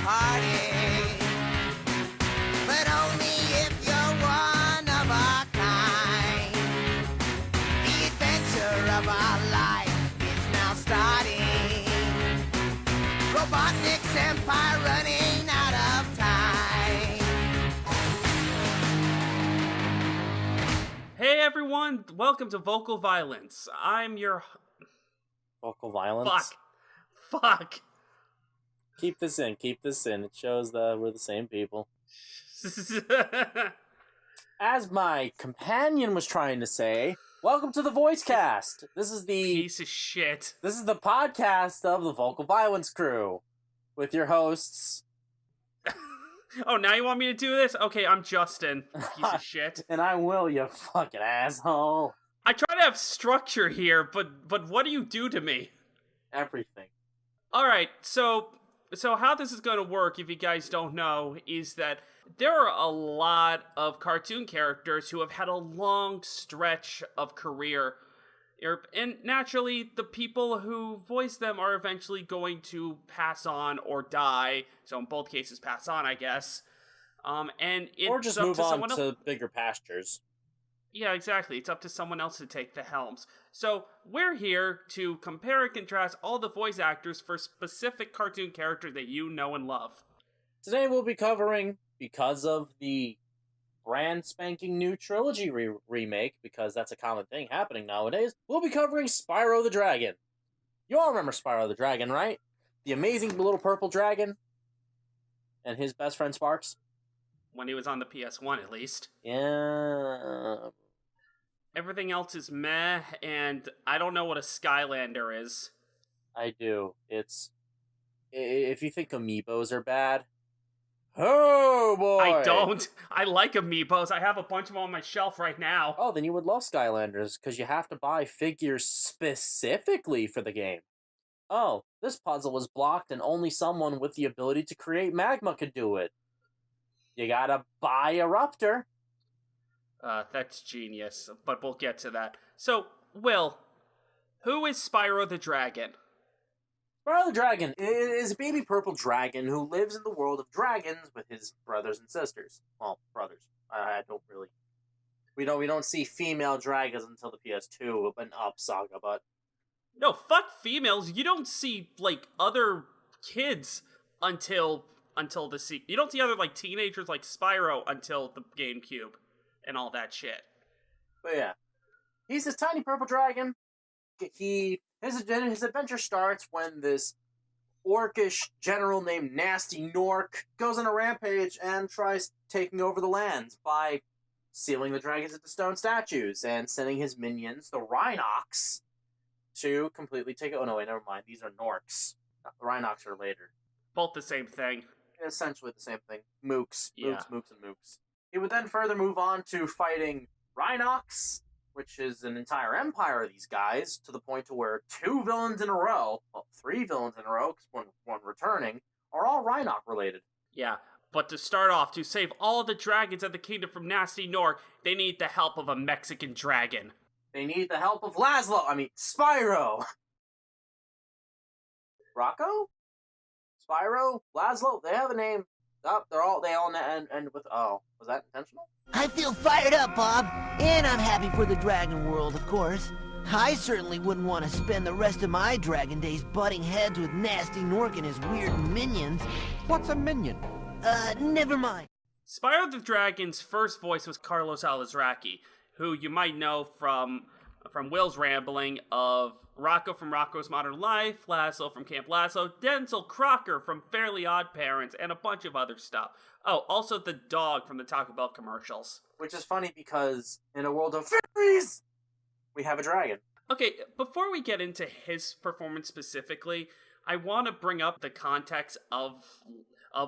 party. But only if you're one of a kind. The adventure of our life is now starting. Robotnik's empire running out of time. Hey everyone, welcome to Vocal Violence. I'm your... Vocal violence? Fuck. Keep this in. It shows that we're the same people. As my companion was trying to say, welcome to the voice cast. This is the... Piece of shit. This is the podcast of the Vocal Violence crew. With your hosts... Oh, now you want me to do this? Okay, I'm Justin, piece of shit. And I'm Will, you fucking asshole. I try to have structure here, but what do you do to me? Everything. Alright, so how this is going to work, if you guys don't know, is that there are a lot of cartoon characters who have had a long stretch of career. And naturally, the people who voice them are eventually going to pass on or die. So in both cases, pass on, I guess. And it's or just up move to on someone to else. bigger pastures. Yeah, exactly. It's up to someone else to take the helms. So we're here to compare and contrast all the voice actors for specific cartoon characters that you know and love. Today we'll be covering, because of the brand spanking new trilogy remake, because that's a common thing happening nowadays, we'll be covering Spyro the Dragon. You all remember Spyro the Dragon, right? The amazing little purple dragon and his best friend Sparx. When he was on the PS1, at least. Yeah. Everything else is meh, and I don't know what a Skylander is. I do. It's... If you think amiibos are bad... Oh, boy! I don't. I like amiibos. I have a bunch of them on my shelf right now. Oh, then you would love Skylanders, because you have to buy figures specifically for the game. Oh, this puzzle was blocked and only someone with the ability to create magma could do it. You gotta buy a Ruptor. That's genius, but we'll get to that. So, Will, who is Spyro the Dragon? Spyro the Dragon is a baby purple dragon who lives in the world of dragons with his brothers and sisters. Well, brothers. I don't really... We don't see female dragons until the PS2, an Up saga, but... No, fuck females. You don't see, like, other kids until the sequel. You don't see other, like, teenagers like Spyro until the GameCube and all that shit. But yeah. He's this tiny purple dragon. His adventure starts when this orcish general named Nasty Nork goes on a rampage and tries taking over the lands by sealing the dragons into stone statues and sending his minions, the Rhinox, to completely take it. Oh no, wait, never mind. These are Norks. The Rhinox are later. Both the same thing. Essentially the same thing. Mooks, Yeah. Mooks, and Mooks. He would then further move on to fighting Rhinox, which is an entire empire of these guys, to the point to where 2 villains in a row, well, 3 villains in a row, because one returning, are all Rhinox related. Yeah, but to start off, to save all the dragons of the kingdom from Nasty Nork, they need the help of a Mexican dragon. They need the help of Spyro! Rocco? Spyro? Laszlo? They have a name. Oh, they all end with O. Was that intentional? I feel fired up, Bob. And I'm happy for the dragon world, of course. I certainly wouldn't want to spend the rest of my dragon days butting heads with Nasty Nork and his weird minions. What's a minion? Never mind. Spyro the Dragon's first voice was Carlos Alazraqui, who you might know from Will's rambling of Rocco from Rocco's Modern Life, Laszlo from Camp Laszlo, Denzel Crocker from Fairly Odd Parents, and a bunch of other stuff. Oh, also the dog from the Taco Bell commercials. Which is funny because in a world of fairies, we have a dragon. Okay, before we get into his performance specifically, I want to bring up the context of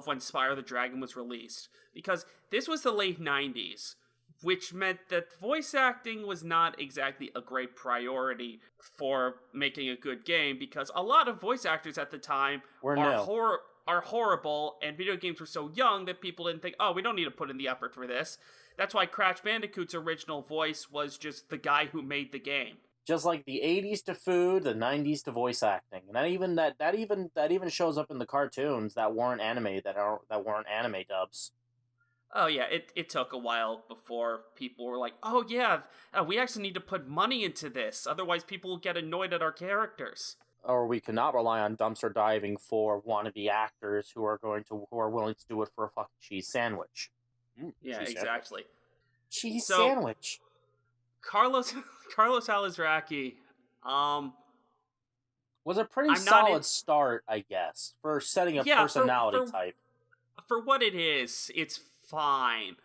when Spyro the Dragon was released. Because this was the late 90s, which meant that voice acting was not exactly a great priority for making a good game, because a lot of voice actors at the time are horrible, and video games were so young that people didn't think, oh, we don't need to put in the effort for this. That's why Crash Bandicoot's original voice was just the guy who made the game. Just like the 80s to food, the 90s to voice acting. And that even shows up in the cartoons that weren't anime that weren't anime dubs. Oh yeah, it took a while before people were like, oh yeah, we actually need to put money into this, otherwise people will get annoyed at our characters. Or we cannot rely on dumpster diving for wannabe actors who are willing to do it for a fucking cheese sandwich. Yeah, Cheese exactly. Cheese So- sandwich. Carlos Alazraqui, Was a pretty I'm not solid start, I guess, for setting a personality type. For what it is, it's fine.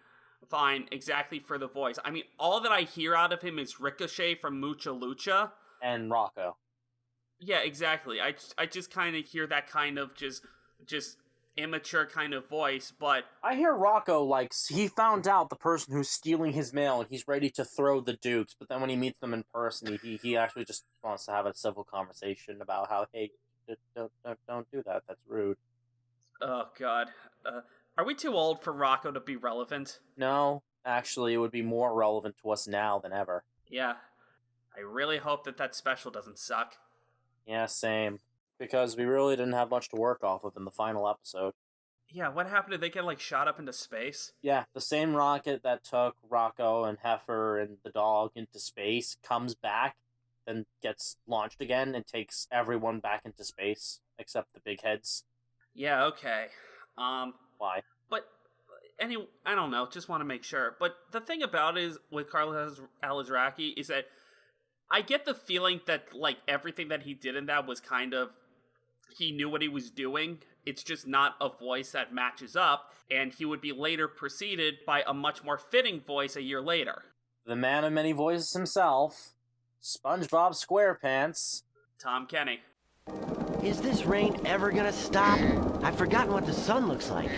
Fine, exactly for the voice. I mean, all that I hear out of him is Ricochet from Mucha Lucha. And Rocco. Yeah, exactly. I just kind of hear that kind of just immature kind of voice, but I hear Rocco like he found out the person who's stealing his mail and he's ready to throw the Dukes, but then when he meets them in person, he actually just wants to have a civil conversation about how, hey, don't do that. That's rude. oh god. Are we too old for Rocco to be relevant? No, actually, it would be more relevant to us now than ever. Yeah. I really hope that special doesn't suck. Yeah, same. Because we really didn't have much to work off of in the final episode. Yeah, what happened? Did they get, like, shot up into space? Yeah, the same rocket that took Rocco and Heifer and the dog into space comes back, then gets launched again and takes everyone back into space, except the big heads. Yeah, okay. Why? But, anyway, I don't know, just want to make sure. But the thing about it is, with Carlos Alazraqui, is that I get the feeling that, like, everything that he did in that was kind of, he knew what he was doing. It's just not a voice that matches up, and he would be later preceded by a much more fitting voice a year later. The man of many voices himself, SpongeBob SquarePants. Tom Kenny. Is this rain ever gonna stop? I've forgotten what the sun looks like.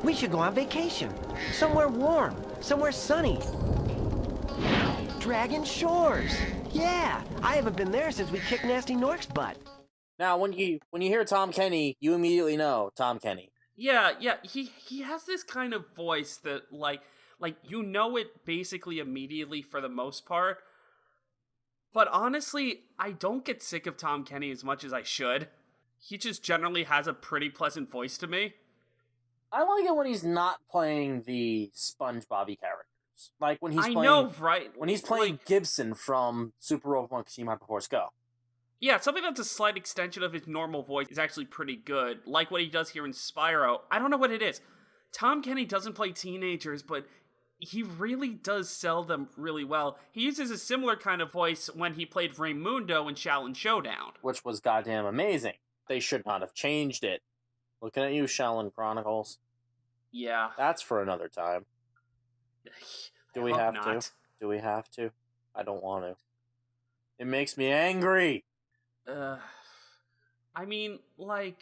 We should go on vacation. Somewhere warm. Somewhere sunny. Dragon Shores. Yeah, I haven't been there since we kicked Nasty Nork's butt. Now, when you hear Tom Kenny, you immediately know Tom Kenny. Yeah, he has this kind of voice that, like you know it basically immediately for the most part. But honestly, I don't get sick of Tom Kenny as much as I should. He just generally has a pretty pleasant voice to me. I like it when he's not playing the SpongeBobby characters. Like when he's I playing, know, right? When he's playing Like, Gibson from Super Robot Monkey Team Hyperforce Go. yeah, something that's a slight extension of his normal voice is actually pretty good. Like what he does here in Spyro. I don't know what it is. Tom Kenny doesn't play teenagers, but he really does sell them really well. He uses a similar kind of voice when he played Raymundo in Shaolin Showdown. Which was goddamn amazing. They should not have changed it. Looking at you, Shaolin Chronicles. Yeah. That's for another time. Do we have not. to? Do we have to? I don't want to. It makes me angry. I mean, like,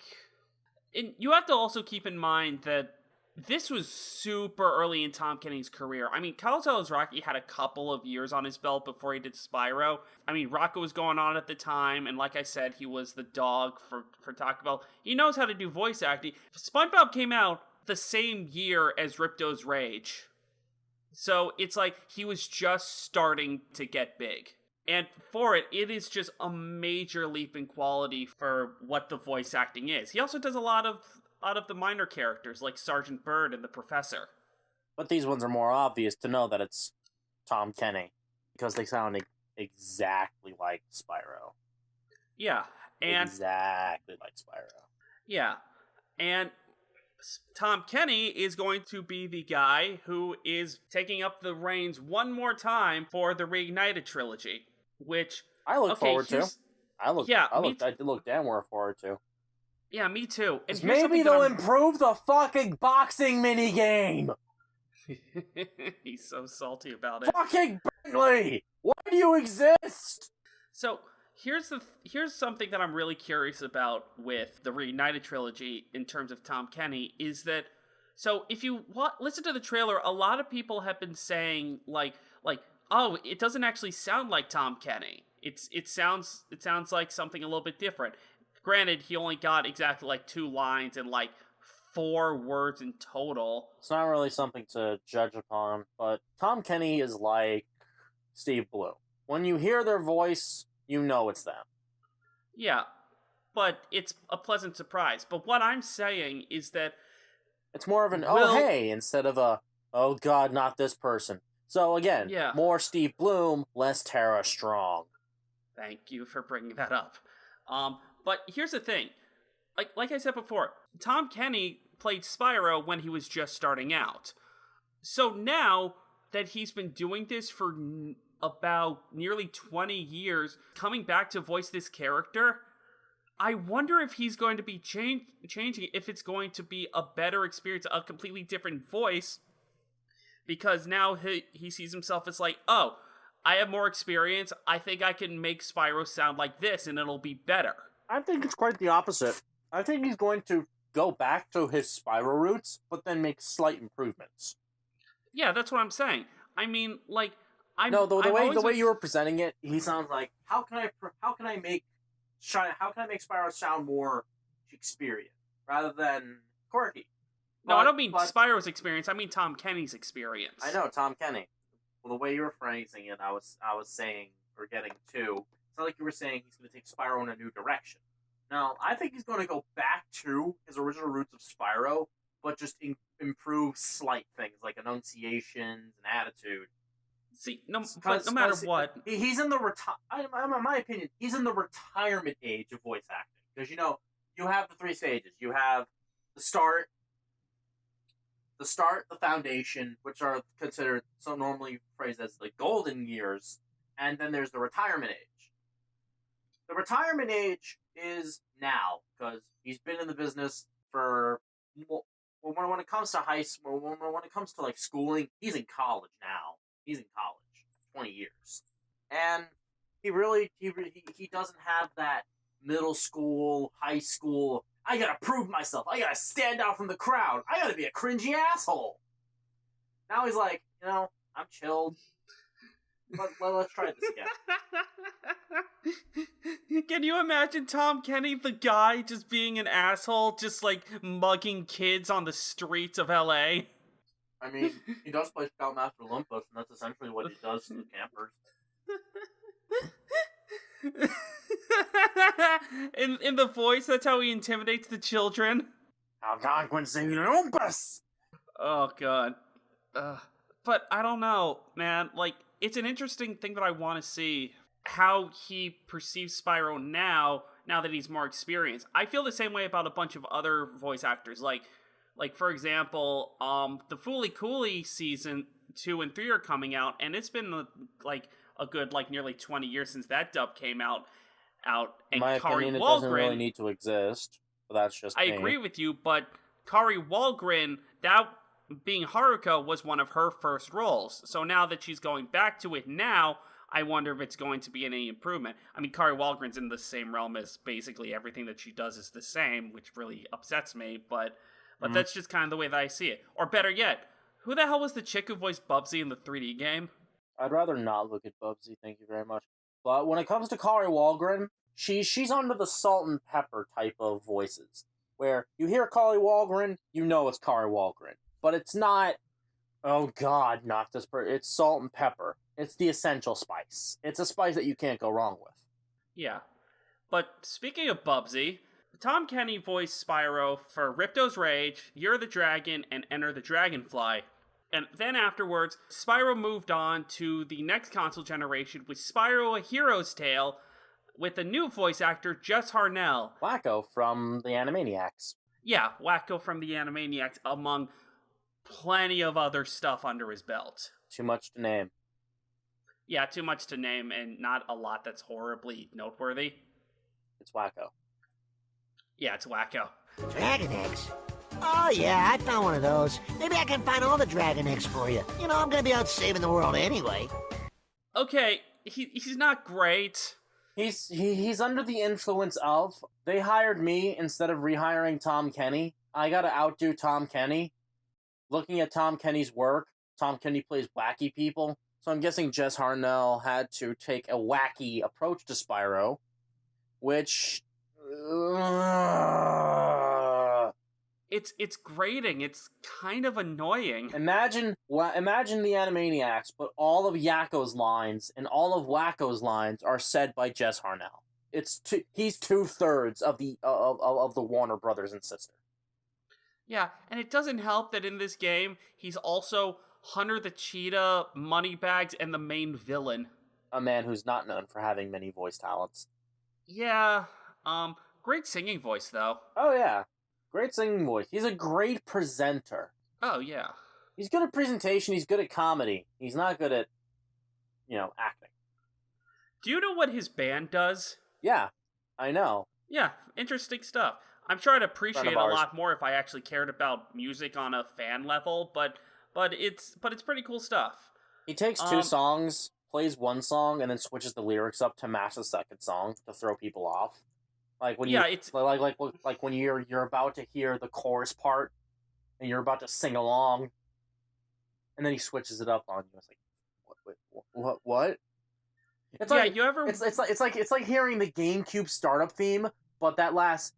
you have to also keep in mind that this was super early in Tom Kenny's career. I mean, Carlos Alazraqui had a couple of years on his belt before he did Spyro. I mean, Rocco was going on at the time, and like I said, he was the dog for Taco Bell. He knows how to do voice acting. SpongeBob came out the same year as Ripto's Rage. So it's like he was just starting to get big. And for it is just a major leap in quality for what the voice acting is. He also does a lot of the minor characters, like Sergeant Bird and the Professor. But these ones are more obvious to know that it's Tom Kenny. Because they sound exactly like Spyro. Yeah, and exactly like Spyro. Yeah, and Tom Kenny is going to be the guy who is taking up the reins one more time for the Reignited trilogy, which I look forward to. I look damn well forward to. Yeah, me too. And maybe they'll improve the fucking boxing minigame. He's so salty about it. Fucking Bentley! Why do you exist? So here's something that I'm really curious about with the Reignited trilogy in terms of Tom Kenny is that, so if you listen to the trailer, a lot of people have been saying like oh, it doesn't actually sound like Tom Kenny. It sounds like something a little bit different. Granted, he only got exactly like 2 lines and like 4 words in total. It's not really something to judge upon, but Tom Kenny is like Steve Blue. When you hear their voice, you know it's them. Yeah, but it's a pleasant surprise. But what I'm saying is that It's more of an, oh, hey, instead of a, oh, God, not this person. So, again, more Steve Bloom, less Tara Strong. Thank you for bringing that up. But here's the thing. Like I said before, Tom Kenny played Spyro when he was just starting out. So now that he's been doing this for about nearly 20 years, coming back to voice this character, I wonder if he's going to be changing, if it's going to be a better experience, a completely different voice, because now he sees himself as like, oh, I have more experience, I think I can make Spyro sound like this, and it'll be better. I think it's quite the opposite. I think he's going to go back to his Spyro roots, but then make slight improvements. Yeah, that's what I'm saying. I mean, like, the way you were presenting it, he sounds like, how can I make Spyro sound more Shakespearean rather than quirky? No, I don't mean Spyro's experience. I mean Tom Kenny's experience. I know, Tom Kenny. Well, the way you were phrasing it, I was saying, or getting to, it's not like you were saying he's going to take Spyro in a new direction. No, I think he's going to go back to his original roots of Spyro, but just improve slight things like enunciations and attitude. See, no matter what, he's in the in my opinion, he's in the retirement age of voice acting, because you have the 3 stages. You have the start, the foundation, which are considered so normally phrased as the golden years, and then there's the retirement age. The retirement age is now, because he's been in the business for, when it comes to high school, when it comes to like schooling, he's in college now. He's in college, 20 years. And he doesn't have that middle school, high school, I gotta prove myself, I gotta stand out from the crowd, I gotta be a cringy asshole. Now he's like, I'm chilled. Let's try this again. Can you imagine Tom Kenny, the guy, just being an asshole, just like mugging kids on the streets of LA? I mean, he does play Scoutmaster Olympus, and that's essentially what he does to the campers. in the voice, that's how he intimidates the children. Olympus! Oh, God. But I don't know, man. Like, it's an interesting thing that I want to see, how he perceives Spyro now that he's more experienced. I feel the same way about a bunch of other voice actors, like for example, the Fooly Cooly season 2 and 3 are coming out, and it's been a good nearly 20 years since that dub came out. And in my opinion, it doesn't really need to exist. But that's just me. I agree with you, but Kari Walgren, that being Haruka, was one of her first roles. So now that she's going back to it now, I wonder if it's going to be any improvement. I mean, Kari Walgren's in the same realm as basically everything that she does is the same, which really upsets me, but that's just kind of the way that I see it. Or better yet, who the hell was the chick who voiced Bubsy in the 3D game? I'd rather not look at Bubsy, thank you very much. But when it comes to Kari Walgren, she's under the salt and pepper type of voices, where you hear Kari Walgren, you know it's Kari Walgren. But it's not, oh God, not this person. It's salt and pepper. It's the essential spice. It's a spice that you can't go wrong with. Yeah. But speaking of Bubsy, Tom Kenny voiced Spyro for Ripto's Rage, Year of the Dragon, and Enter the Dragonfly. And then afterwards, Spyro moved on to the next console generation with Spyro A Hero's Tale, with a new voice actor, Jess Harnell. Wacko from the Animaniacs. Yeah, Wacko from the Animaniacs, among plenty of other stuff under his belt. Too much to name. Yeah, too much to name, and not a lot that's horribly noteworthy. It's Wacko. Yeah, it's Wacko. Dragon eggs? Oh yeah, I found one of those. Maybe I can find all the dragon eggs for you. I'm gonna be out saving the world anyway. Okay, he's not great. He's under the influence of, they hired me instead of rehiring Tom Kenny. I gotta outdo Tom Kenny. Looking at Tom Kenny's work, Tom Kenny plays wacky people, so I'm guessing Jess Harnell had to take a wacky approach to Spyro, which... it's grating. It's kind of annoying. Imagine the Animaniacs, but all of Yakko's lines and all of Wacko's lines are said by Jess Harnell. He's 2/3 of the Warner brothers and sister. Yeah, and it doesn't help that in this game he's also Hunter the Cheetah, Moneybags, and the main villain. A man who's not known for having many voice talents. Yeah, great singing voice though. Oh yeah, great singing voice. He's a great presenter. Oh yeah. He's good at presentation. He's good at comedy. He's not good at, acting. Do you know what his band does? Yeah, I know. Yeah, interesting stuff. I'm sure I'd appreciate Friend a of ours. lot more if I actually cared about music on a fan level, but it's pretty cool stuff. He takes two songs, plays one song, and then switches the lyrics up to match the second song to throw people off. Like when it's like when you're about to hear the chorus part and you're about to sing along, and then he switches it up on you. It's like, what? It's yeah. like You ever? it's like hearing the GameCube startup theme, but that last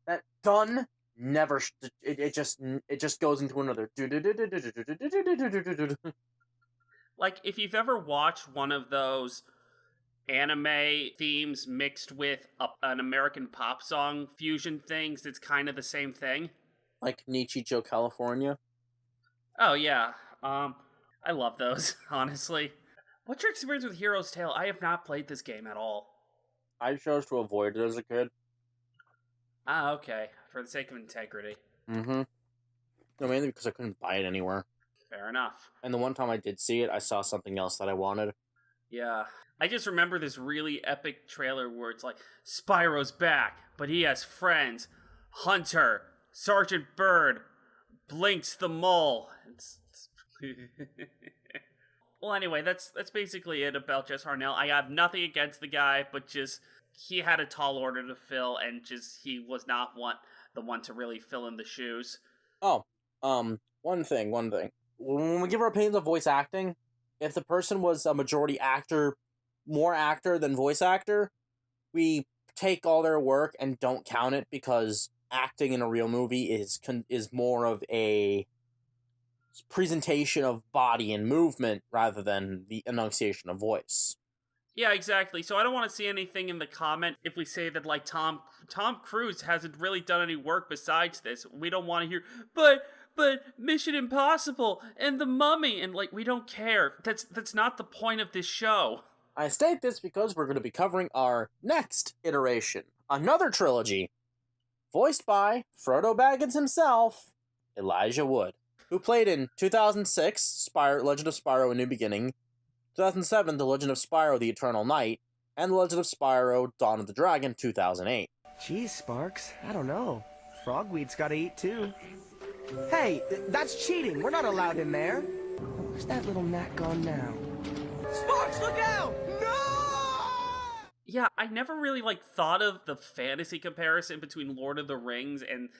that done never it just goes into another. Like, if you've ever watched one of those anime themes mixed with an American pop song fusion things, it's kind of the same thing. Like Nichijou, California. Oh yeah, I love those, honestly. What's your experience with Hero's Tale? I have not played this game at all. I chose to avoid it as a kid. Ah, okay. For the sake of integrity. Mm-hmm. No, mainly because I couldn't buy it anywhere. Fair enough. And the one time I did see it, I saw something else that I wanted. Yeah. I just remember this really epic trailer where it's like, Spyro's back, but he has friends. Hunter, Sergeant Bird, Blinks the Mole. Well, anyway, that's basically it about Jess Harnell. I have nothing against the guy, but just he had a tall order to fill, and just he was not the one to really fill in the shoes. Oh, one thing. When we give our opinions of voice acting, if the person was a majority actor, more actor than voice actor, we take all their work and don't count it because acting in a real movie is more of a presentation of body and movement rather than the enunciation of voice. Yeah, exactly. So I don't want to see anything in the comment if we say that, like, Tom Cruise hasn't really done any work besides this. We don't want to hear, but Mission Impossible and The Mummy, and, like, we don't care. That's not the point of this show. I state this because we're going to be covering our next iteration, another trilogy, voiced by Frodo Baggins himself, Elijah Wood, who played in 2006, Legend of Spyro: A New Beginning, 2007, The Legend of Spyro: The Eternal Night, and The Legend of Spyro: Dawn of the Dragon, 2008. Geez, Sparx, I don't know. Frogweed's gotta eat too. Hey, that's cheating. We're not allowed in there. Where's that little gnat gone now? Sparx, look out! No! Yeah, I never really, like, thought of the fantasy comparison between Lord of the Rings and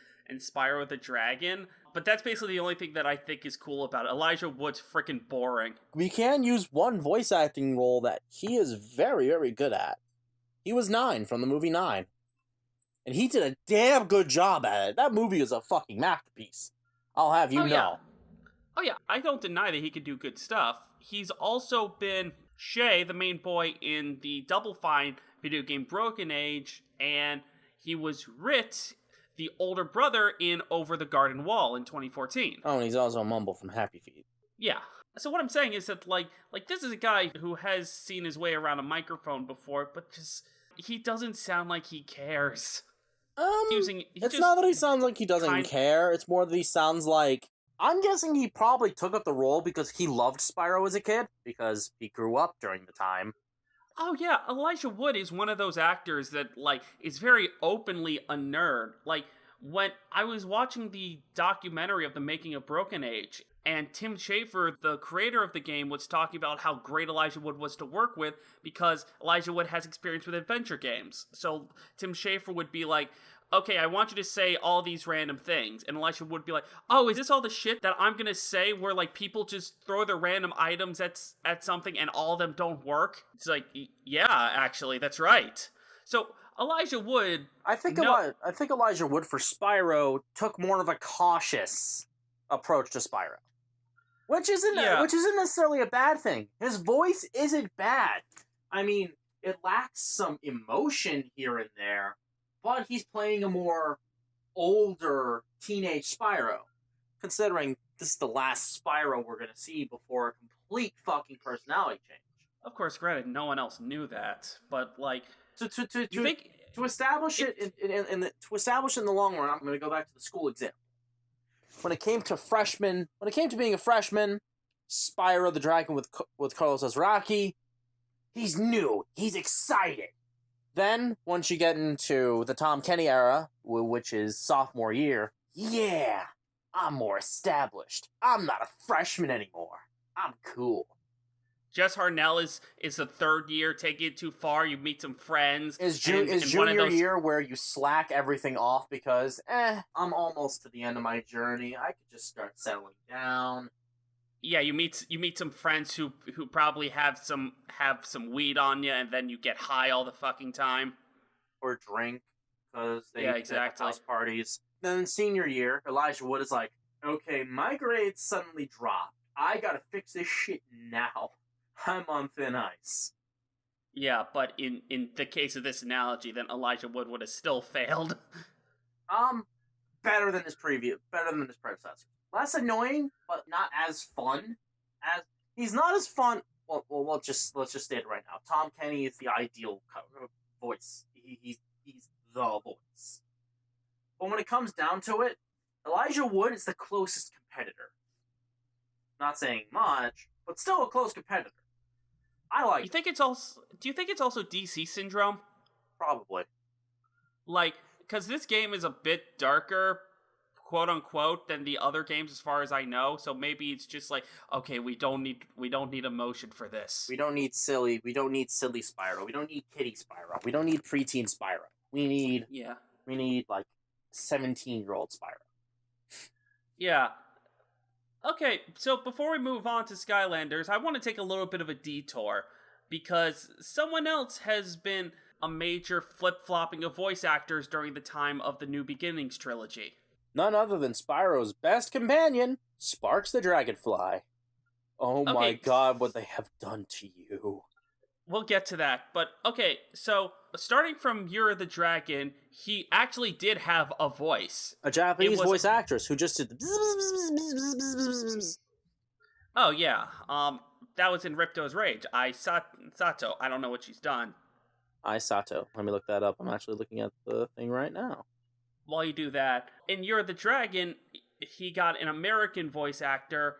Spyro the Dragon, but that's basically the only thing that I think is cool about it. Elijah Wood's freaking boring. We can use one voice acting role that he is very, very good at. He was 9 from the movie 9. And he did a damn good job at it. That movie is a fucking masterpiece. I'll have you know. Yeah. Oh yeah, I don't deny that he could do good stuff. He's also been Shay, the main boy in the Double Fine video game Broken Age, and he was Rit, the older brother, in Over the Garden Wall in 2014. Oh, and he's also Mumble from Happy Feet. Yeah. So what I'm saying is that, like this is a guy who has seen his way around a microphone before, but just, he doesn't sound like he cares. It's not that he sounds like he doesn't care, it's more that he sounds like... I'm guessing he probably took up the role because he loved Spyro as a kid, because he grew up during the time. Oh yeah, Elijah Wood is one of those actors that, like, is very openly a nerd. Like, when I was watching the documentary of the making of Broken Age, and Tim Schafer, the creator of the game, was talking about how great Elijah Wood was to work with because Elijah Wood has experience with adventure games. So Tim Schafer would be like, okay, I want you to say all these random things. And Elijah would be like, oh, is this all the shit that I'm gonna say where, like, people just throw their random items at something and all of them don't work? It's like, yeah, actually, that's right. So Elijah Wood, I think No. I think Elijah Wood for Spyro took more of a cautious approach to Spyro, which isn't necessarily a bad thing. His voice isn't bad. I mean, it lacks some emotion here and there, but he's playing a more older teenage Spyro. Considering this is the last Spyro we're gonna see before a complete fucking personality change. of course, granted, no one else knew that, but like, To you think to establish it to establish it in the long run, I'm going to go back to the school example. When it came to being a freshman, Spyro the Dragon with Carlos Alazraqui, he's new, he's excited. Then once you get into the Tom Kenny era, which is sophomore year, yeah, I'm more established. I'm not a freshman anymore. I'm cool. Jess Harnell is the third year, taking it too far. You meet some friends. Is and junior year where you slack everything off because, I'm almost to the end of my journey. I could just start settling down. Yeah, you meet some friends who probably have some weed on you, and then you get high all the fucking time. Or drink, because they Yeah, have exactly. house parties. Then in senior year, Elijah Wood is like, okay, my grades suddenly dropped. I gotta fix this shit now. I'm on thin ice. Yeah, but in the case of this analogy, then Elijah Wood would have still failed. Better than his predecessor. Less annoying, but not as fun. He's not as fun. Well, let's just state it right now. Tom Kenny is the ideal voice. He's the voice. But when it comes down to it, Elijah Wood is the closest competitor. Not saying much, but still a close competitor. I like. Do you think it's also DC syndrome? Probably. Like, because this game is a bit darker, quote unquote, than the other games as far as I know. So maybe it's just like, okay, we don't need emotion for this. We don't need silly Spyro. We don't need kitty Spyro. We don't need preteen Spyro. We need like 17-year-old Spyro. Yeah. Okay, so before we move on to Skylanders, I want to take a little bit of a detour, because someone else has been a major flip-flopping of voice actors during the time of the New Beginnings trilogy. None other than Spyro's best companion, Sparx the Dragonfly. Oh my god, what they have done to you. We'll get to that, but okay, so starting from Year of the Dragon, he actually did have a voice. A Japanese voice actress who just did the Oh yeah, that was in Ripto's Rage. Sato, I don't know what she's done. Sato. Let me look that up. I'm actually looking at the thing right now. While you do that, in Year of the Dragon, he got an American voice actor,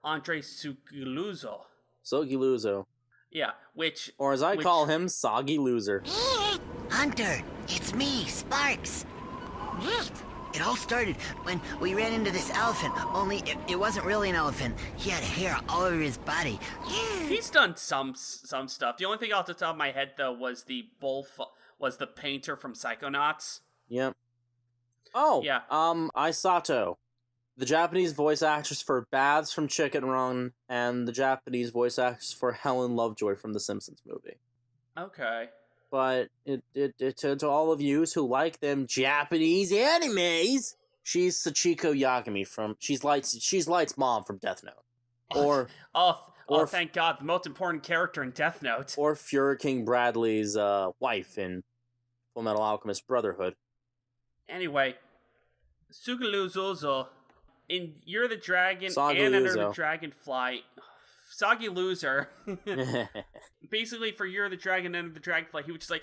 Andre Sogliuzzo. Sogliuzzo. Yeah, which... Or as I call him, Soggy Loser. Hunter, it's me, Sparx. It all started when we ran into this elephant, only it wasn't really an elephant. He had hair all over his body. He's done some stuff. The only thing off the top of my head, though, was the painter from Psychonauts. Yep. Oh, yeah. Isato. The Japanese voice actress for Babs from Chicken Run, and the Japanese voice actress for Helen Lovejoy from the Simpsons movie. Okay. But to all of yous who like them Japanese animes, she's Sachiko Yagami from she's Light's mom from Death Note, or thank God, the most important character in Death Note, or Fuhrer King Bradley's wife in Fullmetal Alchemist Brotherhood. Anyway, Sogliuzzo in Year of the Dragon Soggy and Enter Luzo. the Dragonfly. Soggy Loser. Basically, for Year of the Dragon and Enter the Dragonfly, he was just like,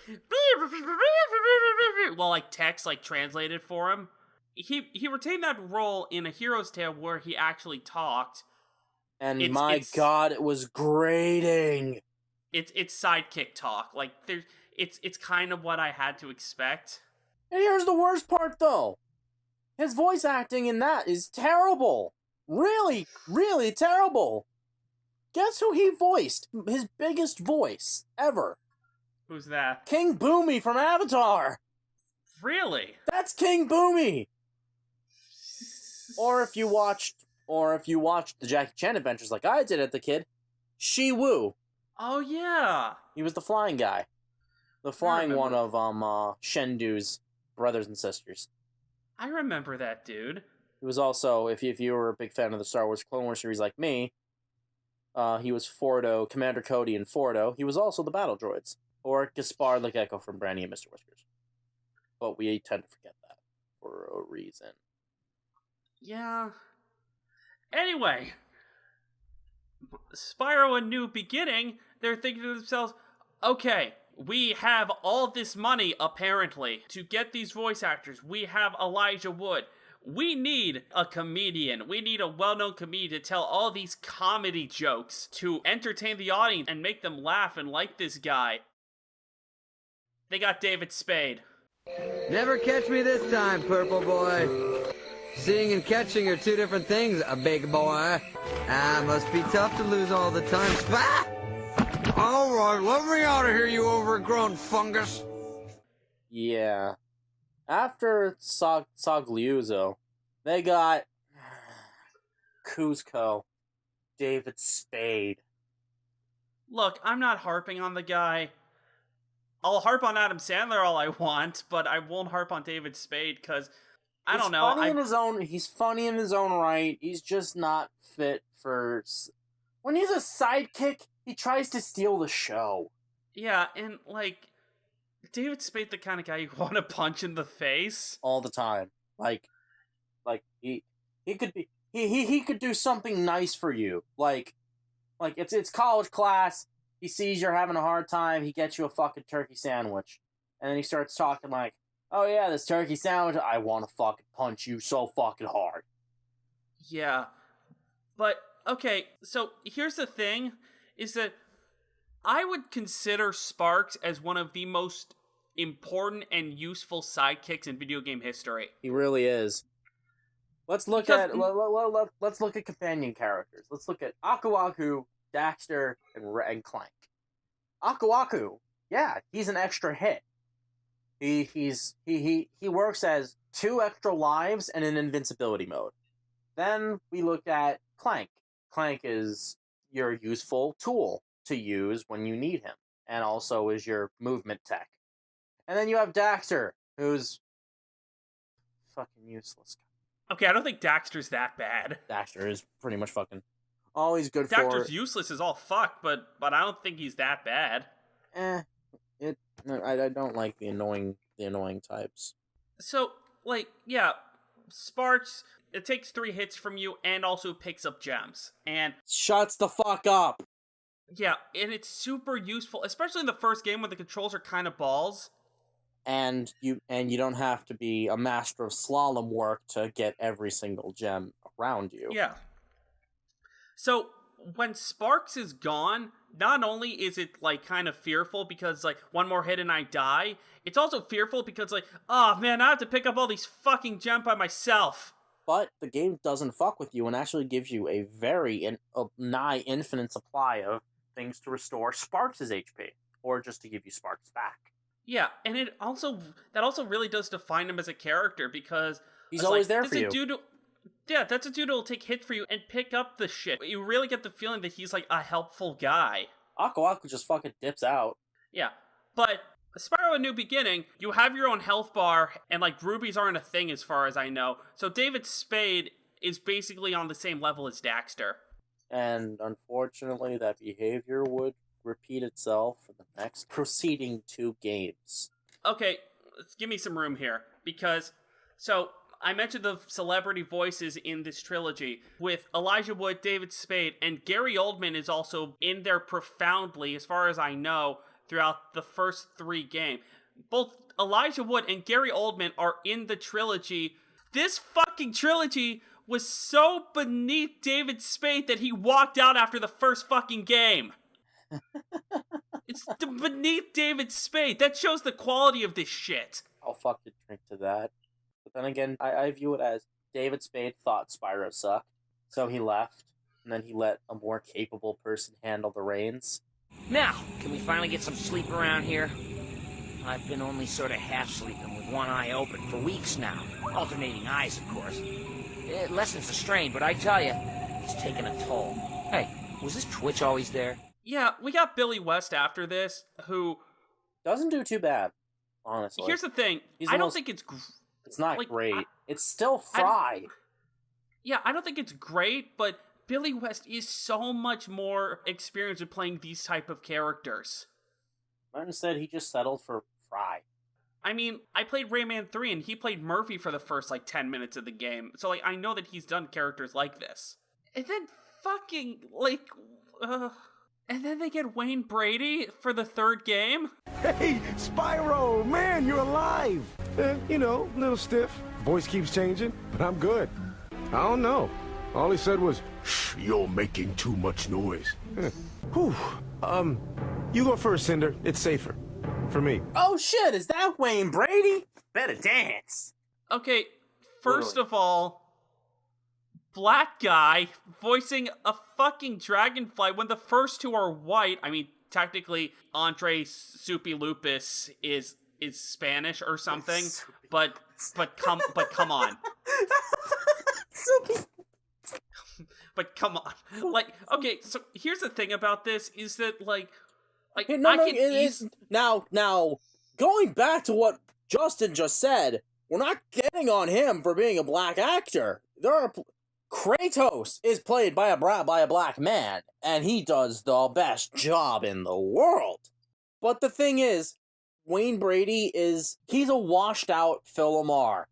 well, like text like translated for him. He retained that role in A Hero's Tale where he actually talked. And God, it was grating. It's sidekick talk. Like it's kind of what I had to expect. And here's the worst part, though. His voice acting in that is terrible. Really, really terrible. Guess who he voiced? His biggest voice ever. Who's that? King Boomy from Avatar. Really? That's King Boomy. Or if you watched the Jackie Chan adventures like I did as a kid, Shi Wu. Oh yeah. He was the flying guy. The flying one of Shendu's brothers and sisters. I remember that dude. He was also, if you were a big fan of the Star Wars Clone Wars series like me, he was Fordo, Commander Cody in Fordo. He was also the battle droids. Or Gaspar the Gecko from Brandy and Mr. Whiskers. But we tend to forget that for a reason. Yeah. Anyway, Spyro A New Beginning, they're thinking to themselves, okay, we have all this money, apparently, to get these voice actors. We have Elijah Wood. We need a comedian. We need a well-known comedian to tell all these comedy jokes to entertain the audience and make them laugh and like this guy. They got David Spade. Never catch me this time, purple boy. Seeing and catching are two different things, a big boy. Must be tough to lose all the time. All right, let me out of here, you overgrown fungus. Yeah. After Sogliuzzo, they got Kuzco, David Spade. Look, I'm not harping on the guy. I'll harp on Adam Sandler all I want, but I won't harp on David Spade, because, I don't know. He's funny in his own right. He's just not fit for... When he's a sidekick, he tries to steal the show. Yeah, and, like, David Spade the kind of guy you want to punch in the face. All the time. Like he could be... He could do something nice for you. Like it's college class... He sees you're having a hard time, he gets you a fucking turkey sandwich. And then he starts talking like, oh yeah, this turkey sandwich, I want to fucking punch you so fucking hard. Yeah. But, okay, so here's the thing, is that I would consider Sparx as one of the most important and useful sidekicks in video game history. He really is. Let's look at companion characters. Let's look at Aku Aku, Daxter, and Clank. Aku Aku, yeah, he's an extra hit. He works as 2 extra lives and an invincibility mode. Then we look at Clank. Clank is your useful tool to use when you need him, and also is your movement tech. And then you have Daxter, who's fucking useless. Okay, I don't think Daxter's that bad. Daxter is pretty much fucking... All he's good Daxter's useless as all fuck, but I don't think he's that bad. I don't like the annoying types. So, like, yeah, Sparx, it takes 3 hits from you and also picks up gems. And shuts the fuck up. Yeah, and it's super useful, especially in the first game when the controls are kind of balls. And you don't have to be a master of slalom work to get every single gem around you. Yeah. So, when Sparx is gone, not only is it, like, kind of fearful because, like, one more hit and I die, it's also fearful because, like, oh, man, I have to pick up all these fucking gems by myself. But the game doesn't fuck with you and actually gives you a nigh infinite supply of things to restore Sparx's HP, or just to give you Sparx back. Yeah, and that also really does define him as a character, because... He's always there for you. Yeah, that's a dude who'll take hits for you and pick up the shit. You really get the feeling that he's, like, a helpful guy. Aku Aku just fucking dips out. Yeah, but Spyro A New Beginning, you have your own health bar, and, like, rubies aren't a thing as far as I know. So David Spade is basically on the same level as Daxter. And unfortunately, that behavior would repeat itself in the next preceding 2 games. Okay, let's give me some room here, because... So... I mentioned the celebrity voices in this trilogy with Elijah Wood, David Spade, and Gary Oldman is also in there profoundly, as far as I know, throughout the first 3 games. Both Elijah Wood and Gary Oldman are in the trilogy. This fucking trilogy was so beneath David Spade that he walked out after the first fucking game. It's beneath David Spade. That shows the quality of this shit. I'll fucking drink to that. But then again, I view it as David Spade thought Spyro sucked, so he left, and then he let a more capable person handle the reins. Now, can we finally get some sleep around here? I've been only sort of half sleeping with one eye open for weeks now. Alternating eyes, of course. It lessens the strain, but I tell you, it's taking a toll. Hey, was this Twitch always there? Yeah, we got Billy West after this, who... Doesn't do too bad, honestly. Here's the thing. He's I don't almost- think it's... It's not like, great. It's still Fry. Yeah, I don't think it's great, but Billy West is so much more experienced with playing these type of characters. But instead, he just settled for Fry. I mean, I played Rayman 3, and he played Murphy for the first, 10 minutes of the game. So, I know that he's done characters like this. And then fucking, and then they get Wayne Brady for the third game? Hey, Spyro, man, you're alive. You know, a little stiff. Voice keeps changing, but I'm good. I don't know. All he said was, "Shh, you're making too much noise." Whew. You go first, Cinder. It's safer. For me. Oh shit, is that Wayne Brady? Better dance. Okay, first of all, black guy voicing a fucking dragonfly when the first two are white. I mean, technically, Andre Soupy Lupus is Spanish or something, but come on. But come on. Okay, so here's the thing about this is that Now, going back to what Justin just said, we're not getting on him for being a black actor. Kratos is played by a black man, and he does the best job in the world. But the thing is, Wayne Brady he's a washed out Phil Lamar.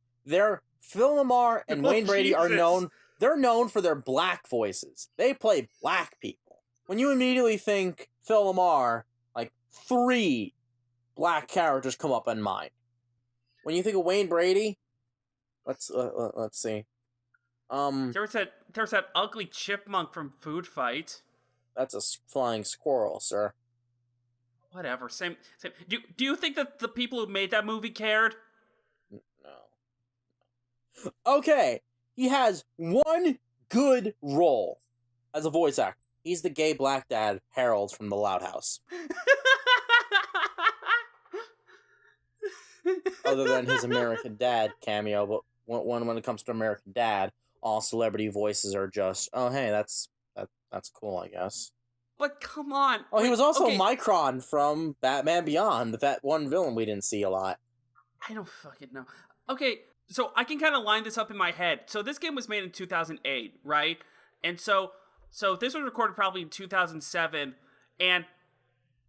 Phil Lamar and Wayne Brady are known for their black voices. They play black people. When you immediately think Phil Lamar, 3 black characters come up in mind. When you think of Wayne Brady, let's see. There's that ugly chipmunk from Food Fight. That's a flying squirrel, sir. Whatever. Same. Do you think that the people who made that movie cared? No. Okay, he has one good role as a voice actor. He's the gay black dad, Harold from The Loud House. Other than his American Dad cameo, but when it comes to American Dad, all celebrity voices are just, oh hey, that's cool, I guess. But come on. Oh, he was also okay. Micron from Batman Beyond, that one villain we didn't see a lot. I don't fucking know. Okay, so I can kind of line this up in my head. So this game was made in 2008, right? And so this was recorded probably in 2007, and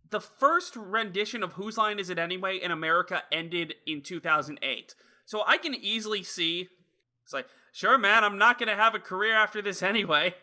the first rendition of Whose Line Is It Anyway in America ended in 2008. So I can easily see, it's sure man, I'm not going to have a career after this anyway.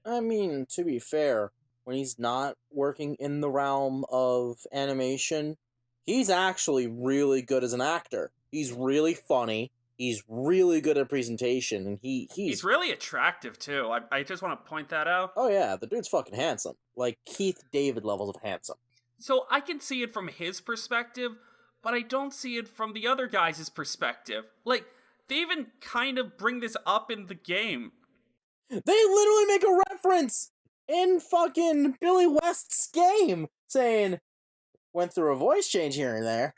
I mean, to be fair, when he's not working in the realm of animation, he's actually really good as an actor. He's really funny. He's really good at presentation, and he's really attractive, too. I just want to point that out. Oh yeah, the dude's fucking handsome. Keith David levels of handsome. So I can see it from his perspective, but I don't see it from the other guys' perspective. They even kind of bring this up in the game. They literally make a reference in fucking Billy West's game, saying, went through a voice change here and there.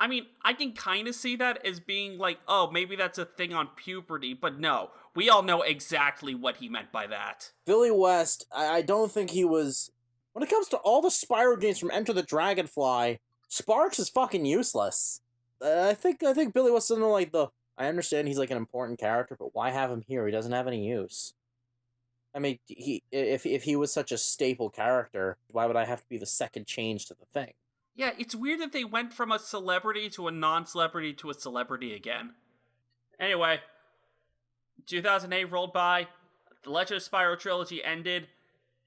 I mean, I can kind of see that as being oh, maybe that's a thing on puberty, but no. We all know exactly what he meant by that. Billy West, I don't think he was... When it comes to all the Spyro games from Enter the Dragonfly, Sparx is fucking useless. I think Billy West is I understand he's an important character, but why have him here? He doesn't have any use. I mean, if he was such a staple character, why would I have to be the second change to the thing? Yeah, it's weird that they went from a celebrity to a non-celebrity to a celebrity again. Anyway, 2008 rolled by, the Legend of Spyro trilogy ended,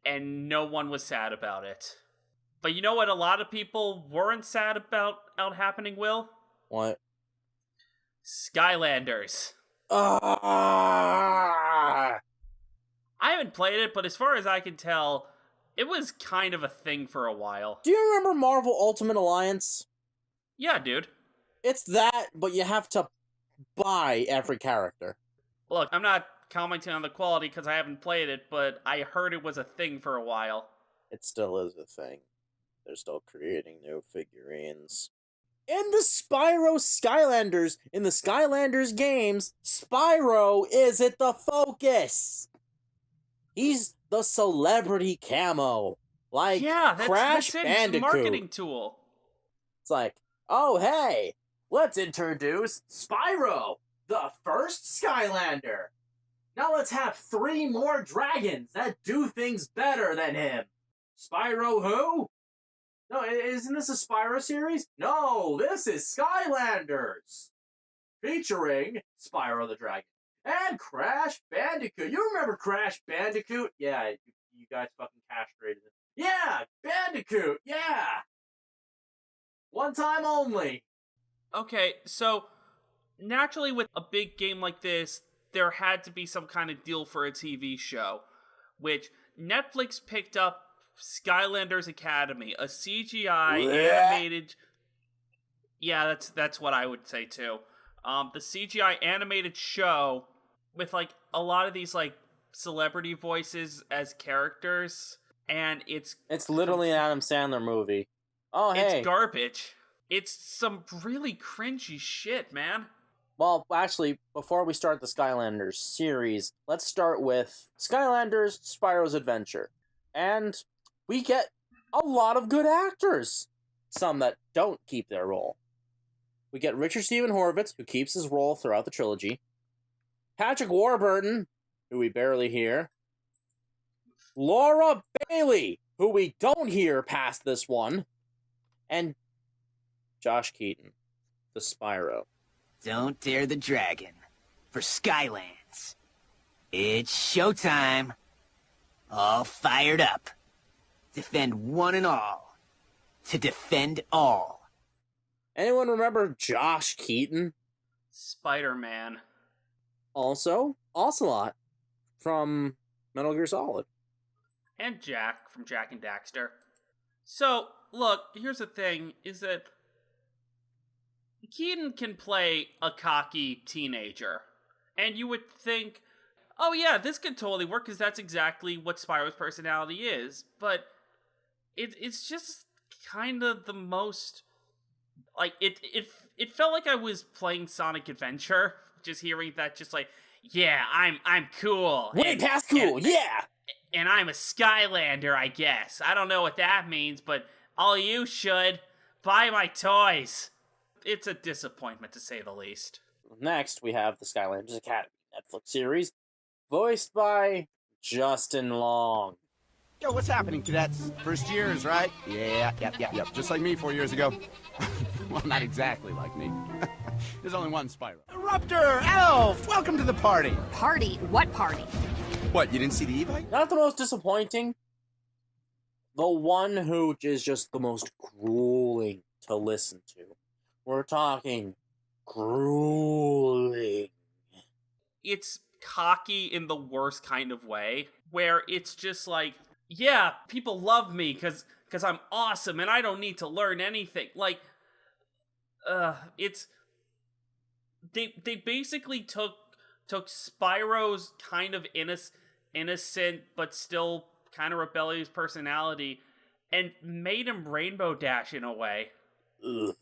and no one was sad about it. But you know what a lot of people weren't sad about out happening, Will? What? Skylanders. I haven't played it, but as far as I can tell, it was kind of a thing for a while. Do you remember Marvel Ultimate Alliance? Yeah, dude. It's that, but you have to buy every character. Look, I'm not commenting on the quality because I haven't played it, but I heard it was a thing for a while. It still is a thing. They're still creating new figurines. In the Spyro Skylanders, in the Skylanders games, Spyro isn't the focus. He's the celebrity camo. Yeah, Crash that's it. Bandicoot. It's a marketing tool. It's like, oh hey, let's introduce Spyro, the first Skylander. Now let's have 3 more dragons that do things better than him. Spyro who? No, isn't this a Spyro series? No, this is Skylanders. Featuring Spyro the Dragon and Crash Bandicoot. You remember Crash Bandicoot? Yeah, you guys fucking castrated it. Yeah, Bandicoot, yeah! One time only. Okay, so naturally with a big game like this, there had to be some kind of deal for a TV show, which Netflix picked up Skylanders Academy, a CGI animated... Yeah, that's what I would say too. The CGI animated show with, like, a lot of these, like, celebrity voices as characters, and it's literally an Adam Sandler movie. Oh, hey. It's garbage. It's some really cringy shit, man. Well, actually, before we start the Skylanders series, let's start with Skylanders Spyro's Adventure. And we get a lot of good actors. Some that don't keep their role. We get Richard Stephen Horvitz, who keeps his role throughout the trilogy. Patrick Warburton, who we barely hear. Laura Bailey, who we don't hear past this one. And Josh Keaton, the Spyro. Don't dare the dragon for Skylands. It's showtime. All fired up. Defend one and all. To defend all. Anyone remember Josh Keaton? Spider-Man. Also, Ocelot from Metal Gear Solid. And Jack from Jack and Daxter. So, look, here's the thing, is that Keaton can play a cocky teenager. And you would think, oh yeah, this could totally work, because that's exactly what Spyro's personality is. But it's just kind of the most... Like, it felt like I was playing Sonic Adventure, just hearing that, just like, yeah, I'm cool. Way past cool, yeah! And I'm a Skylander, I guess. I don't know what that means, but all you should. Buy my toys. It's a disappointment, to say the least. Next, we have the Skylanders Academy Netflix series, voiced by Justin Long. Yo, what's happening, cadets? First years, right? Yeah. Just like me 4 years ago. Well, not exactly like me. There's only one Spyro. Eruptor! Elf! Welcome to the party! Party? What party? What, you didn't see the Evite? Not the most disappointing. The one who is just the most grueling to listen to. We're talking grueling. It's cocky in the worst kind of way, where it's just like, yeah, people love me because I'm awesome and I don't need to learn anything. Like, it's... They basically took Spyro's kind of innocent but still kind of rebellious personality and made him Rainbow Dash in a way. Ugh.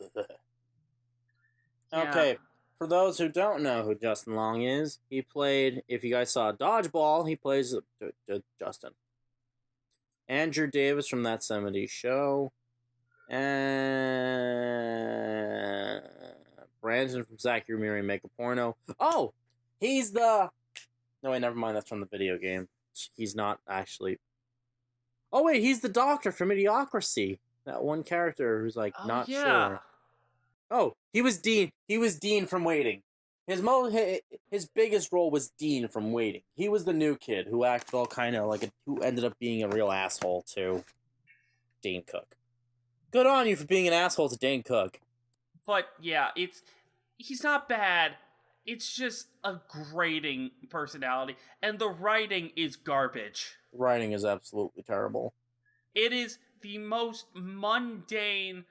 Yeah. Okay, for those who don't know who Justin Long is, he played, if you guys saw Dodgeball, he plays Justin. Andrew Davis from That 70s Show. And Brandon from Zachary Miri Make a Porno. Oh! He's the... No, wait, never mind, that's from the video game. He's not actually... Oh, wait, he's the doctor from Idiocracy. That one character who's, like, not sure. Oh, he was Dean. He was Dean from Waiting. His biggest role was Dean from Waiting. He was the new kid who acted all kind of like who ended up being a real asshole to Dane Cook. Good on you for being an asshole to Dane Cook. But yeah, he's not bad. It's just a grating personality, and the writing is garbage. Writing is absolutely terrible. It is the most mundane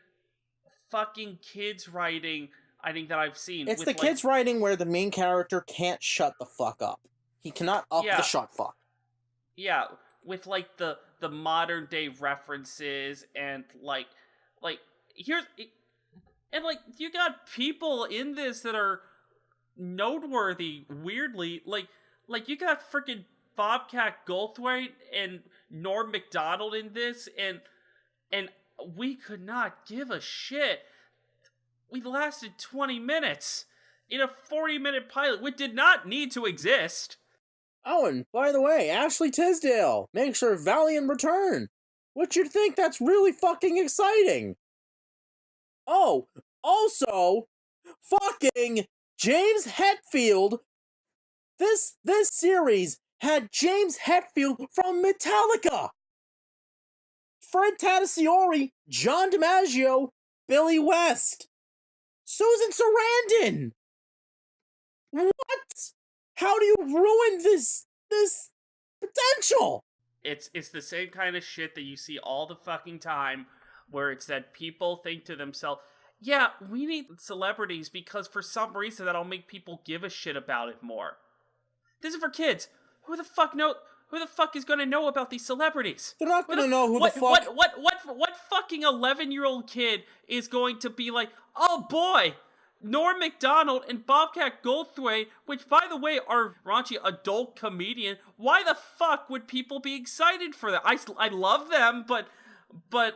fucking kids writing I think that I've seen. It's the kids writing where the main character can't shut the fuck up. He cannot the shut fuck. Yeah, with like the modern day references and like here's and like you got people in this that are noteworthy weirdly like you got freaking Bobcat Goldthwait and Norm Macdonald in this and we could not give a shit. We lasted 20 minutes in a 40-minute pilot, which did not need to exist. Oh, and by the way, Ashley Tisdale makes her valiant return, which you'd think that's really fucking exciting. Oh, also, fucking James Hetfield. This series had James Hetfield from Metallica. Fred Tatasciore, John DiMaggio, Billy West, Susan Sarandon. What? How do you ruin this potential? It's the same kind of shit that you see all the fucking time, where it's that people think to themselves, yeah, we need celebrities because for some reason that'll make people give a shit about it more. This is for kids. Who the fuck is gonna know about these celebrities? They're not gonna know who the fuck... What fucking 11-year-old kid is going to be like, oh boy, Norm Macdonald and Bobcat Goldthwait, which by the way are raunchy adult comedian, why the fuck would people be excited for that? I love them, but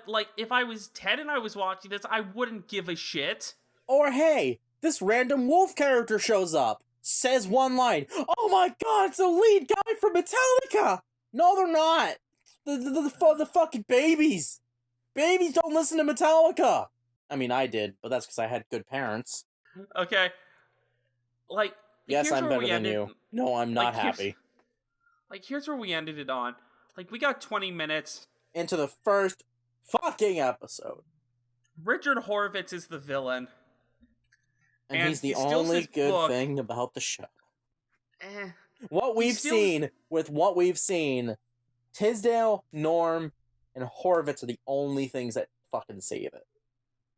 like if I was 10 and I was watching this, I wouldn't give a shit. Or hey, this random wolf character shows up, says one line, oh my god, it's the lead guy from Metallica! No, they're not! The fucking babies! Babies don't listen to Metallica! I mean, I did, but that's because I had good parents. Okay. Like, yes, I'm better than you. No, I'm not happy. Here's where we ended it on. Like, we got 20 minutes. Into the first fucking episode. Richard Horvitz is the villain. And he's the only good thing about the show. What we've seen, Tisdale, Norm, and Horvitz are the only things that fucking save it.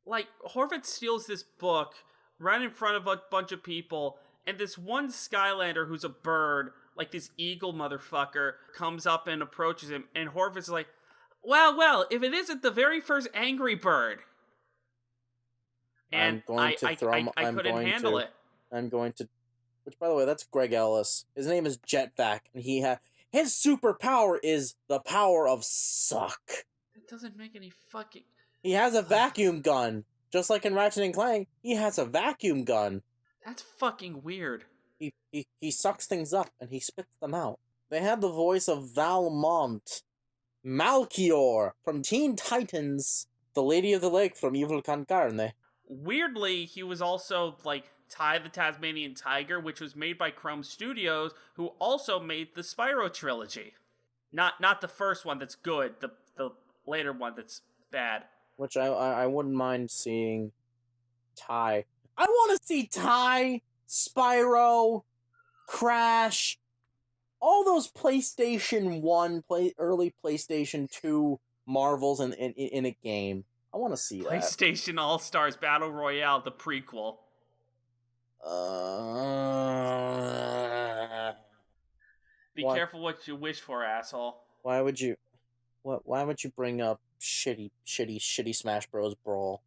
Like, Horvitz steals this book right in front of a bunch of people, and this one Skylander who's a bird, like this eagle motherfucker, comes up and approaches him, and Horvitz is like, well, if it isn't the very first Angry Bird. And I couldn't handle it. I'm going to... Which, by the way, that's Greg Ellis. His name is Jetvac, and his superpower is the power of suck. It doesn't make any fucking... He has a vacuum gun. Just like in Ratchet & Clank, he has a vacuum gun. That's fucking weird. He sucks things up, and he spits them out. They have the voice of Valmont. Malchior from Teen Titans. The Lady of the Lake from Evil Con Carne. Weirdly, he was also, like, Ty the Tasmanian Tiger, which was made by Chrome Studios, who also made the Spyro trilogy. Not the first one that's good, the later one that's bad. Which I wouldn't mind seeing Ty. I want to see Ty, Spyro, Crash, all those PlayStation 1, early PlayStation 2 Marvels in a game. I want to see that. PlayStation All-Stars Battle Royale, the prequel. Be careful what you wish for, asshole. Why would you bring up shitty Smash Bros. Brawl?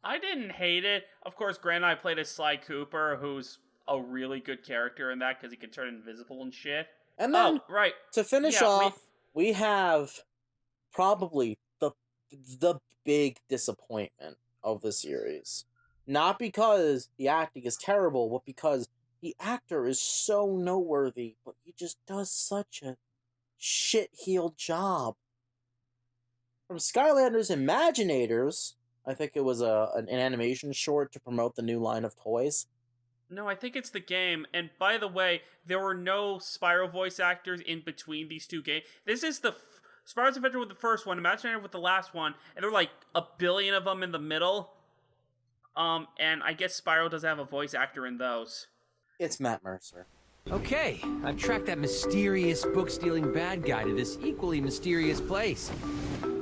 I didn't hate it. Of course, Grant and I played as Sly Cooper, who's a really good character in that because he can turn invisible and shit. And then, to finish off, we have probably the big disappointment of the series. Not because the acting is terrible, but because the actor is so noteworthy, but he just does such a shit-heeled job. From Skylanders Imaginators, I think it was an animation short to promote the new line of toys. No, I think it's the game. And by the way, there were no Spyro voice actors in between these two games. This is the Spyro's Adventure with the first one, Imaginator with the last one, and there were like a billion of them in the middle. And I guess Spyro doesn't have a voice actor in those. It's Matt Mercer. Okay, I've tracked that mysterious book-stealing bad guy to this equally mysterious place.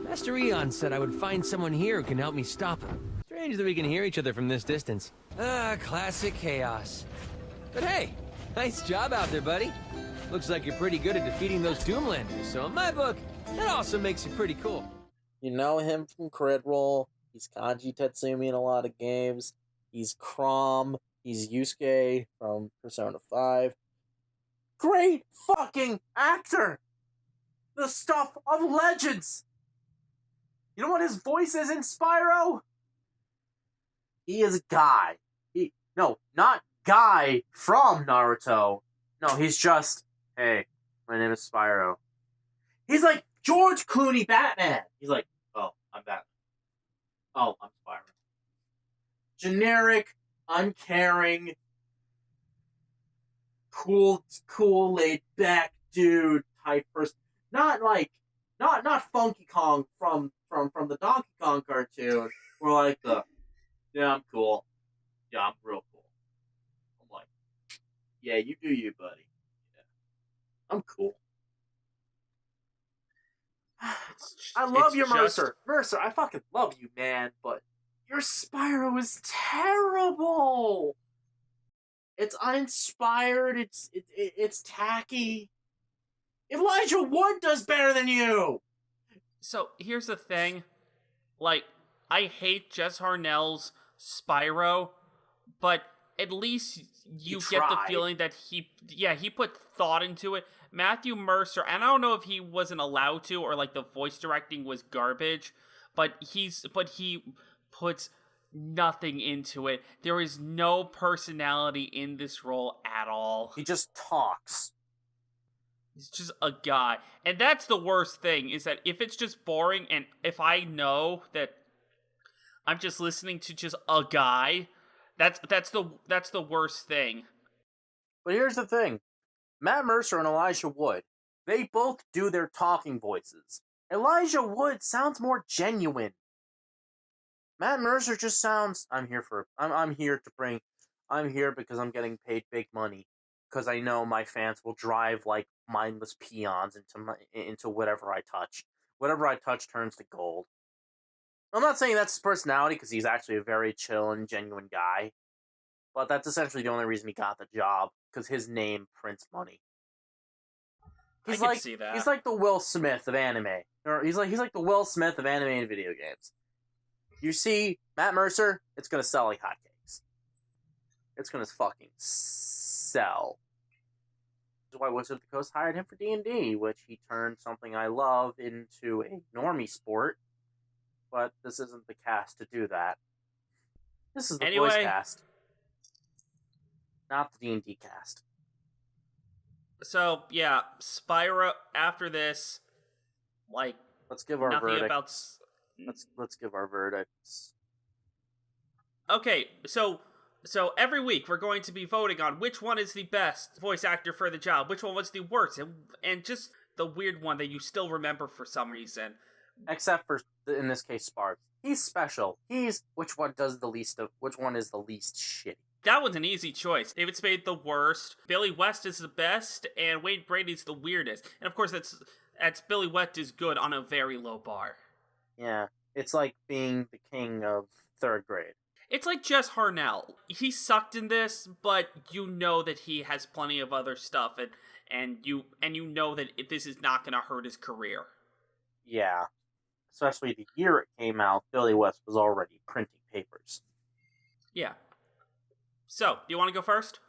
Master Eon said I would find someone here who can help me stop him. Strange that we can hear each other from this distance. Classic chaos. But hey, nice job out there, buddy. Looks like you're pretty good at defeating those Doomlanders, so in my book, that also makes you pretty cool. You know him from Crit Roll. He's Kanji Tatsumi in a lot of games. He's Chrom. He's Yusuke from Persona 5. Great fucking actor! The stuff of legends! You know what his voice is in Spyro? He is Guy. No, not Guy from Naruto. No, he's just, hey, my name is Spyro. He's like George Clooney Batman. He's like, oh, I'm Batman. Oh, I'm Spyro. Generic, uncaring, cool, laid back dude type person. Not Funky Kong from the Donkey Kong cartoon. We're like yeah, I'm cool. Yeah, I'm real cool. I'm like, yeah, you do you, buddy. Yeah, I'm cool. I love you, Mercer. Mercer, I fucking love you, man, but your Spyro is terrible. It's uninspired. It's tacky. Elijah Wood does better than you. So here's the thing, like, I hate Jess Harnell's Spyro, but at least you get the feeling that he put thought into it. Matthew Mercer, and I don't know if he wasn't allowed to or like the voice directing was garbage, but he puts nothing into it. There is no personality in this role at all. He just talks. He's just a guy. And that's the worst thing, is that if it's just boring and if I know that I'm just listening to just a guy, that's the worst thing. But here's the thing. Matt Mercer and Elijah Wood, they both do their talking voices. Elijah Wood sounds more genuine. Matt Mercer just sounds, I'm here because I'm getting paid big money. Because I know my fans will drive like mindless peons into whatever I touch. Whatever I touch turns to gold. I'm not saying that's his personality, because he's actually a very chill and genuine guy. But that's essentially the only reason he got the job, because his name prints money. I can see that. He's like the Will Smith of anime. Or he's like the Will Smith of anime and video games. You see Matt Mercer, it's gonna sell like hotcakes. It's gonna fucking sell. That's why Wizard of the Coast hired him for D&D, which he turned something I love into a normie sport. But this isn't the cast to do that. This is the voice cast. Not the D&D cast. So, yeah, Spyro, after this, like, let's give our nothing verdict. About... Let's give our verdicts. Okay, so every week we're going to be voting on which one is the best voice actor for the job, which one was the worst, and just the weird one that you still remember for some reason. Except for, in this case, Sparx. He's special. Which one is the least shitty? That was an easy choice. David Spade, the worst. Billy West is the best, and Wade Brady's the weirdest. And of course, that's Billy West is good on a very low bar. Yeah, it's like being the king of third grade. It's like Jess Harnell. He sucked in this, but you know that he has plenty of other stuff, and you know that this is not going to hurt his career. Yeah. Especially the year it came out, Billy West was already printing papers. Yeah. So, do you want to go first?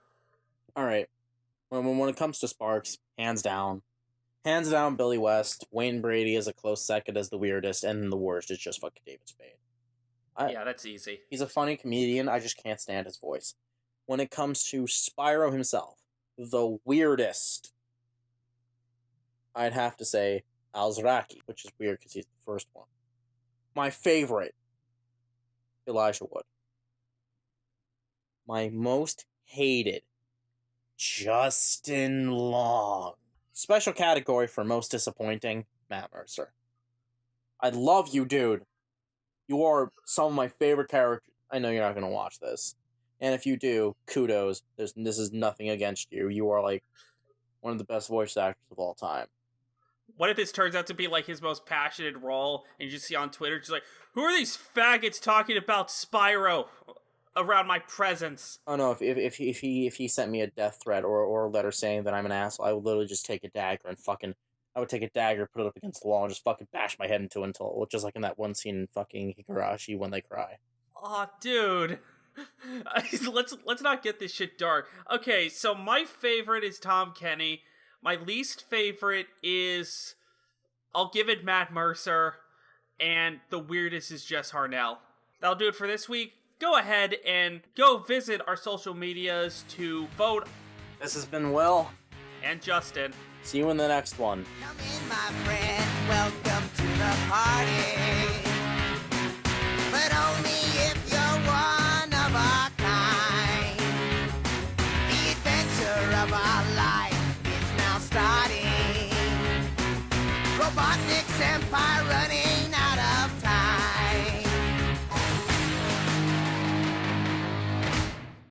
Alright. When it comes to Sparx, hands down, Billy West. Wayne Brady is a close second as the weirdest, and the worst is just fucking David Spade. Yeah, that's easy. He's a funny comedian, I just can't stand his voice. When it comes to Spyro himself, the weirdest, I'd have to say Alazraqui, which is weird because he's the first one. My favorite, Elijah Wood. My most hated, Justin Long. Special category for most disappointing, Matt Mercer. I love you, dude. You are some of my favorite characters. I know you're not going to watch this. And if you do, kudos. This is nothing against you. You are like one of the best voice actors of all time. What if this turns out to be like his most passionate role, and you just see on Twitter, just like, who are these faggots talking about Spyro around my presence? Oh no! If he sent me a death threat or a letter saying that I'm an asshole, I would literally just take a dagger and I would take a dagger, put it up against the wall, and just fucking bash my head into it until, just like in that one scene in fucking Higurashi when they cry. Aw, dude. Let's not get this shit dark. Okay, so my favorite is Tom Kenny. My least favorite is, I'll give it Matt Mercer, and the weirdest is Jess Harnell. That'll do it for this week. go ahead and go visit our social medias to vote. This has been Will. And Justin. See you in the next one. Come in, my friend, welcome to the party. But only if you're one of a kind. The adventure of our life is now starting. Robotnik's empire running